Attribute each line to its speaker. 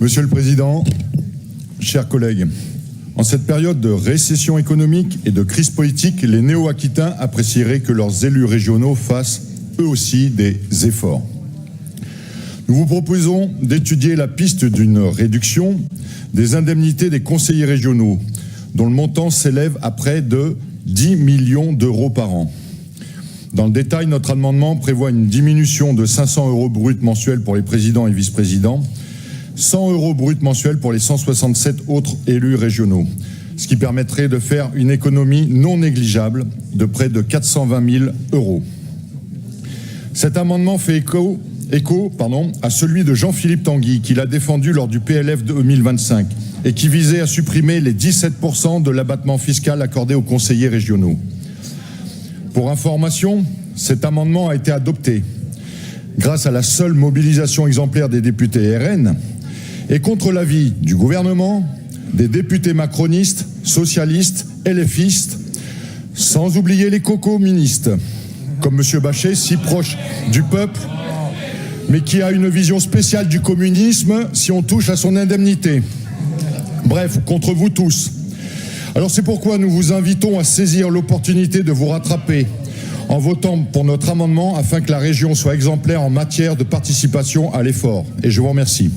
Speaker 1: Monsieur le Président, chers collègues, en cette période de récession économique et de crise politique, les néo-aquitains apprécieraient que leurs élus régionaux fassent eux aussi des efforts. Nous vous proposons d'étudier la piste d'une réduction des indemnités des conseillers régionaux, dont le montant s'élève à près de 10 millions d'euros par an. Dans le détail, notre amendement prévoit une diminution de 500 € bruts mensuels pour les présidents et vice-présidents, 100 € bruts mensuels pour les 167 autres élus régionaux, ce qui permettrait de faire une économie non négligeable de près de 420 000 €. Cet amendement fait écho à celui de Jean-Philippe Tanguy, qu'il a défendu lors du PLF 2025 et qui visait à supprimer les 17% de l'abattement fiscal accordé aux conseillers régionaux. Pour information, cet amendement a été adopté grâce à la seule mobilisation exemplaire des députés RN et contre l'avis du gouvernement, des députés macronistes, socialistes, LFistes, sans oublier les coco-ministes, comme M. Bachet, si proche du peuple, mais qui a une vision spéciale du communisme si on touche à son indemnité. Bref, contre vous tous. Alors c'est pourquoi nous vous invitons à saisir l'opportunité de vous rattraper en votant pour notre amendement afin que la région soit exemplaire en matière de participation à l'effort. Et je vous remercie.